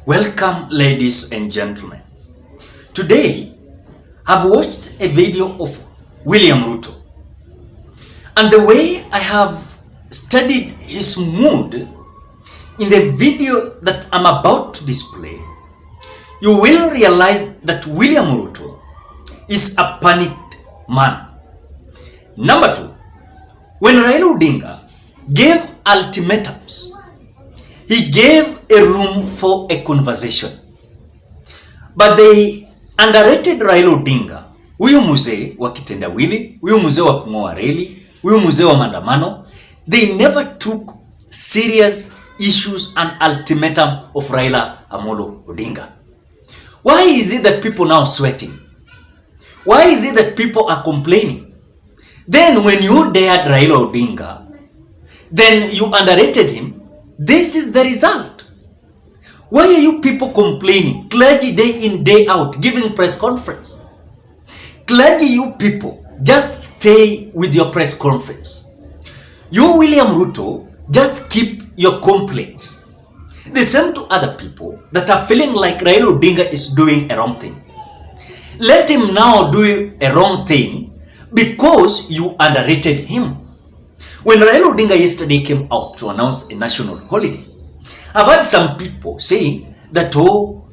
Welcome, ladies and gentlemen. Today, I've watched a video of William Ruto, and the way I have studied his mood in the video that I'm about to display, you will realize that William Ruto is a panicked man. Number two, when Raila Odinga gave ultimatums, he gave a room for a conversation. But they underrated Raila Odinga, huyu mzee wa kitendawili, huyu mzee wa kung'oa reli, huyu mzee wa maandamano. They never took serious issues and ultimatum of Raila Amolo Odinga. Why is it that people now sweating? Why is it that people are complaining? Then when you dared Raila Odinga, then you underrated him. This is the result. Why are you people complaining? Clergy day in, day out, giving press conference. Clergy, you people, just stay with your press conference. You, William Ruto, just keep your complaints. The same to other people that are feeling like Raila Odinga is doing a wrong thing. Let him now do a wrong thing because you underrated him. When Raila Odinga yesterday came out to announce a national holiday, I've heard some people saying that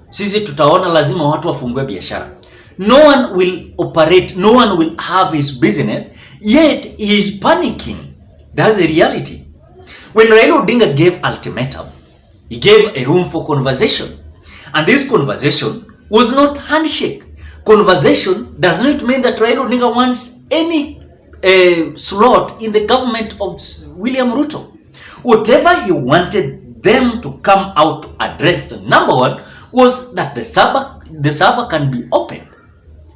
sisi tutaona lazima watu wafungue biashara. No one will operate, no one will have his business, yet he is panicking. That's the reality. When Raila Odinga gave ultimatum, he gave a room for conversation. And this conversation was not handshake. Conversation does not mean that Raila Odinga wants any slot in the government of William Ruto. Whatever he wanted them to come out to address, the number one was that the server can be opened.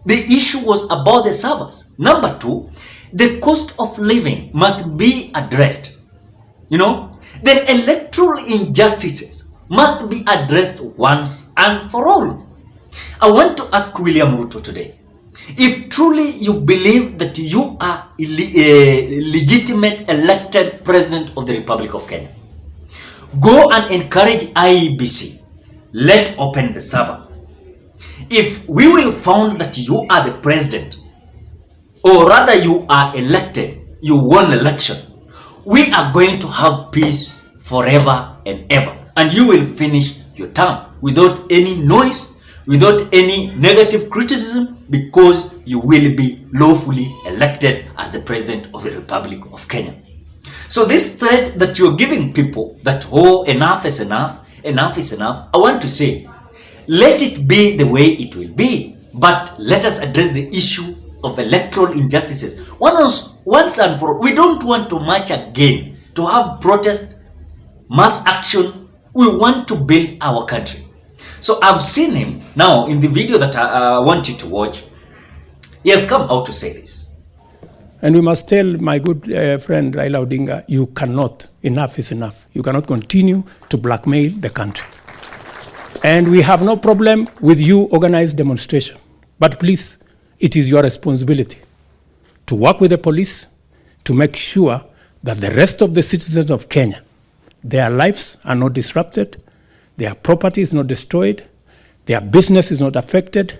The issue was about the servers. Number two, the cost of living must be addressed. Then electoral injustices must be addressed once and for all. I want to ask William Ruto today, if truly you believe that you are a legitimate elected president of the Republic of Kenya, go and encourage IEBC. Let open the server. If we will found that you are the president, or rather you are elected, you won election, we are going to have peace forever and ever. And you will finish your term without any noise, without any negative criticism, because you will be lawfully elected as the president of the Republic of Kenya. So this threat that you're giving people that, enough is enough, enough is enough, I want to say, let it be the way it will be, but let us address the issue of electoral injustices once and for all. We don't want to march again, to have protest, mass action. We want to build our country. So I've seen him now in the video that I want you to watch. He has come out to say this. And we must tell my good friend Raila Odinga, you cannot, enough is enough. You cannot continue to blackmail the country. And we have no problem with you organized demonstration. But please, it is your responsibility to work with the police to make sure that the rest of the citizens of Kenya, their lives are not disrupted, their property is not destroyed, their business is not affected,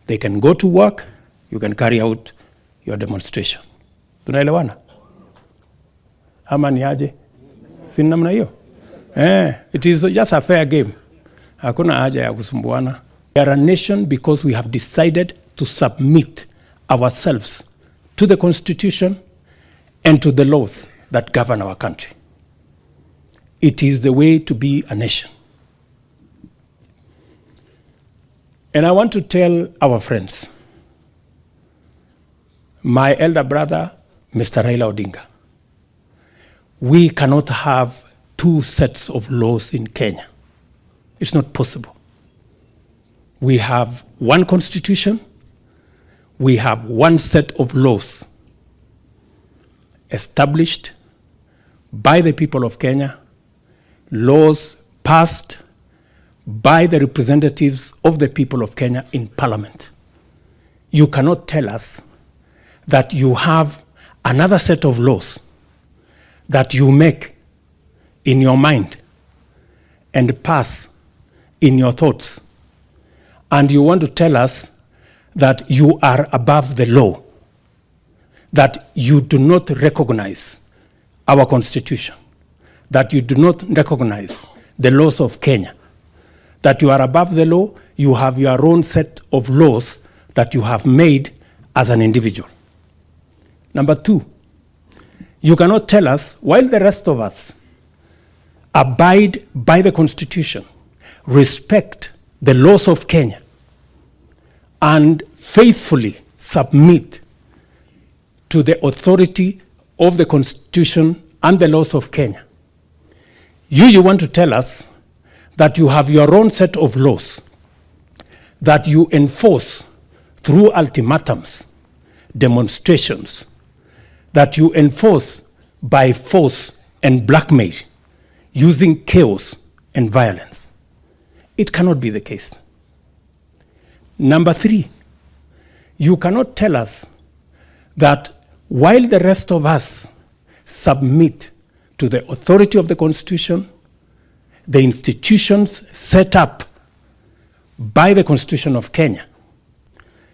they can go to work, you can carry out your demonstration. Tunaelewana? Ama ni aje? Si namna hiyo? It is just a fair game. Hakuna haja ya kusumbuana. We are a nation because we have decided to submit ourselves to the Constitution and to the laws that govern our country. It is the way to be a nation. And I want to tell our friends, my elder brother, Mr. Raila Odinga, we cannot have two sets of laws in Kenya. It's not possible. We have one constitution, we have one set of laws established by the people of Kenya, laws passed by the representatives of the people of Kenya in Parliament. You cannot tell us that you have another set of laws that you make in your mind and pass in your thoughts, and you want to tell us that you are above the law, that you do not recognize our constitution, that you do not recognize the laws of Kenya, that you are above the law, you have your own set of laws that you have made as an individual. Number two, you cannot tell us, while the rest of us abide by the Constitution, respect the laws of Kenya, and faithfully submit to the authority of the Constitution and the laws of Kenya. You want to tell us that you have your own set of laws that you enforce through ultimatums, demonstrations, that you enforce by force and blackmail, using chaos and violence. It cannot be the case. Number three, you cannot tell us that while the rest of us submit to the authority of the Constitution, the institutions set up by the Constitution of Kenya,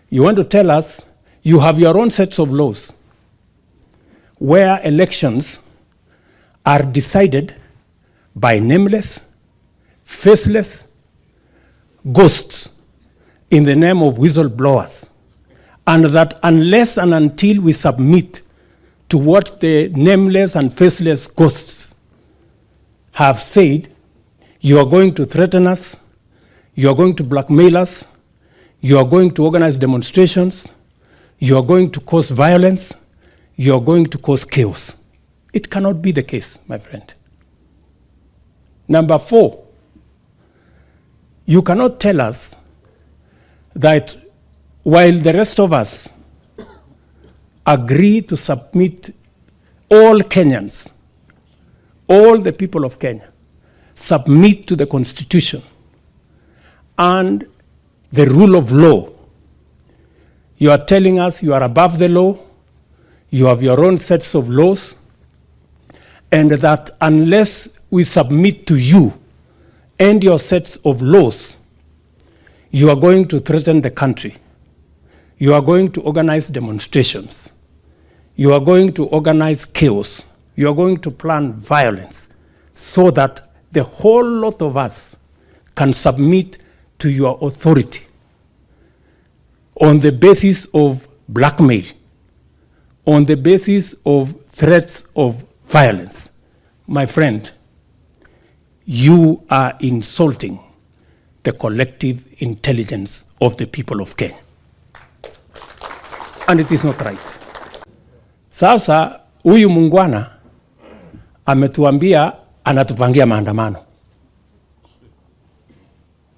you want to tell us you have your own sets of laws where elections are decided by nameless, faceless ghosts in the name of whistleblowers, and that unless and until we submit to what the nameless and faceless ghosts have said, you are going to threaten us, you are going to blackmail us, you are going to organize demonstrations, you are going to cause violence, you are going to cause chaos. It cannot be the case, my friend. Number four, you cannot tell us that while the rest of us agree to submit, all Kenyans, all the people of Kenya, submit to the Constitution and the rule of law, you are telling us you are above the law, you have your own sets of laws, and that unless we submit to you and your sets of laws, you are going to threaten the country. You are going to organize demonstrations. You are going to organize chaos. You are going to plan violence so that the whole lot of us can submit to your authority on the basis of blackmail, on the basis of threats of violence. My friend, you are insulting the collective intelligence of the people of Kenya. And it is not right. Sasa huyu mungwana ametuambia anatupangia maandamano.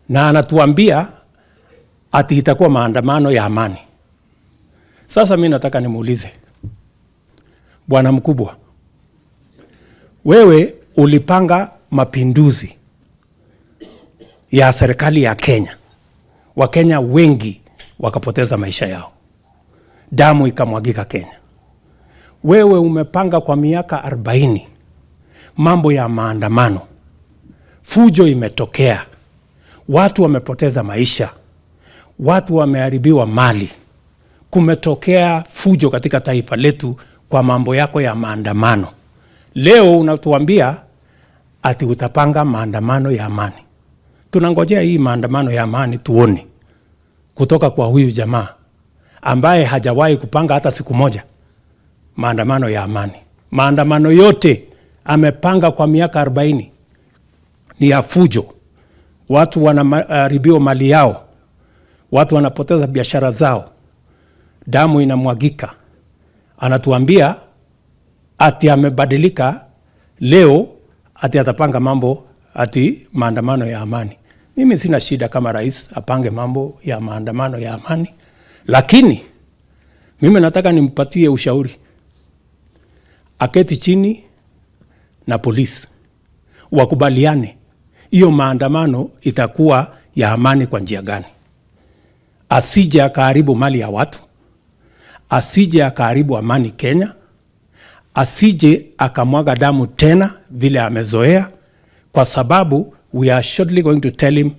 Na anatuambia ati itakuwa maandamano ya amani. Sasa mimi nataka nimuulize, bwana mkubwa, wewe ulipanga mapinduzi ya serikali ya Kenya. Wakenya wengi wakapoteza maisha yao. Damu ikamwagika Kenya. Wewe umepanga kwa miaka 40 mambo ya maandamano. Fujo imetokea. Watu wamepoteza maisha. Watu wameharibiwa mali. Kumetokea fujo katika taifa letu kwa mambo yako ya maandamano. Leo unatuambia ati utapanga maandamano ya amani. Tunangojea hii maandamano ya amani tuone kutoka kwa huyu jamaa ambaye hajawahi kupanga hata siku moja maandamano ya amani. Maandamano yote amepanga kwa miaka 40 ni ya fujo. Watu wanaharibiwa mali yao. Watu wanapoteza biashara zao. Damu inamwagika. Anatuambia ati amebadilika leo, ati atapanga mambo ati maandamano ya amani. Mimi sina shida kama rais apange mambo ya maandamano ya amani, lakini mimi nataka nimpatie ushauri. Aketi chini na polisi wakubaliane hiyo maandamano itakuwa ya amani kwa njia gani. Asije akaharibu mali ya watu, asije akaharibu amani Kenya, asije akamwaga damu tena vile amezoea, kwa sababu we are shortly going to tell him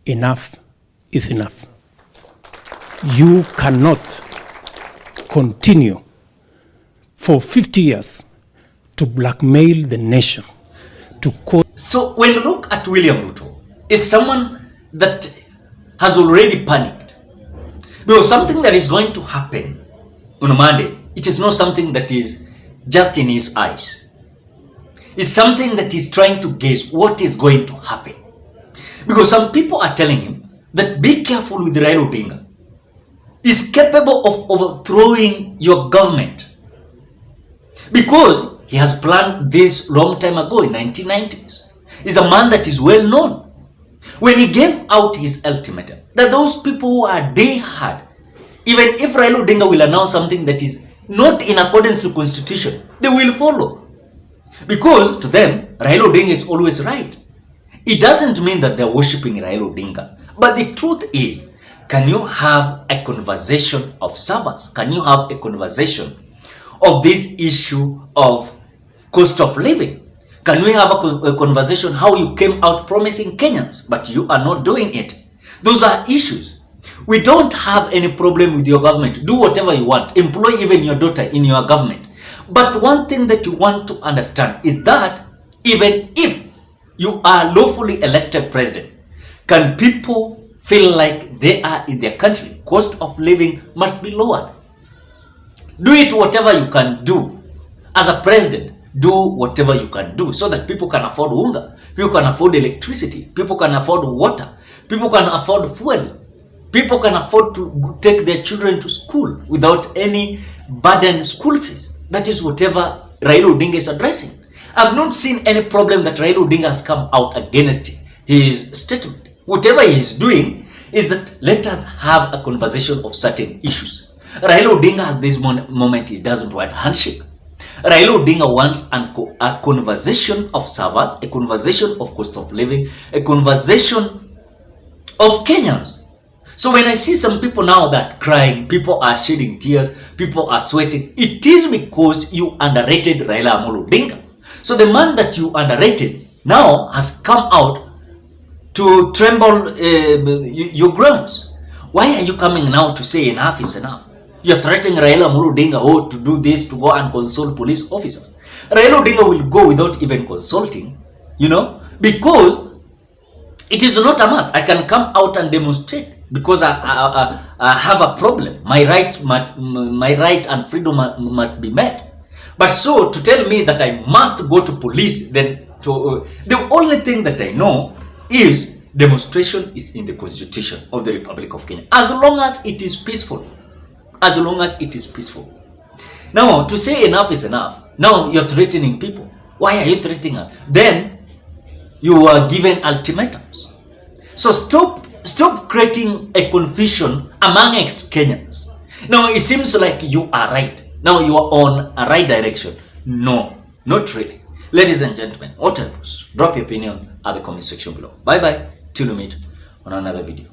enough is enough. You cannot continue for 50 years to blackmail the nation, to cause. So when you look at William Ruto, is someone that has already panicked. Because something that is going to happen on Monday, it is not something that is just in his eyes. It's something that he's trying to guess what is going to happen. Because some people are telling him that be careful with Raila Odinga. He's capable of overthrowing your government. Because he has planned this long time ago in 1990s. He's a man that is well known. When he gave out his ultimatum, that those people who are day hard, even if Raila Odinga will announce something that is not in accordance to constitution, they will follow. Because to them, Raila Odinga is always right. It doesn't mean that they're worshipping Raila Odinga. But the truth is, can you have a conversation of servers? Can you have a conversation of this issue of cost of living? Can we have a conversation how you came out promising Kenyans, but you are not doing it? Those are issues. We don't have any problem with your government. Do whatever you want. Employ even your daughter in your government. But one thing that you want to understand is that even if you are lawfully elected president, can people feel like they are in their country? Cost of living must be lowered. Do it whatever you can do. As a president, do whatever you can do so that people can afford hunger, people can afford electricity, people can afford water, people can afford fuel, people can afford to take their children to school without any burden school fees. That is whatever Raila Odinga is addressing. I've not seen any problem that Raila Odinga has come out against his statement. Whatever he is doing is that let us have a conversation of certain issues. Raila Odinga at this moment, he doesn't want handshake. Raila Odinga wants a conversation of servers, a conversation of cost of living, a conversation of Kenyans. So when I see some people now that crying, people are shedding tears, people are sweating, it is because you underrated Raila Amolo Odinga. So the man that you underrated now has come out to tremble your grounds. Why are you coming now to say enough is enough? You're threatening Raila Amolo Odinga to do this, to go and consult police officers. Raila Odinga will go without even consulting, because it is not a must. I can come out and demonstrate because I have a problem. My right and freedom must be met. But so to tell me that I must go to police, then the only thing that I know is demonstration is in the Constitution of the Republic of Kenya. As long as it is peaceful. As long as it is peaceful. Now, to say enough is enough. Now, you're threatening people. Why are you threatening us? Then, you are given ultimatums. So, stop creating a confusion among ex-Kenyans. Now, it seems like you are right. Now, you are on a right direction. No, not really. Ladies and gentlemen, what are those? Drop your opinion at the comment section below. Bye-bye. Till we meet on another video.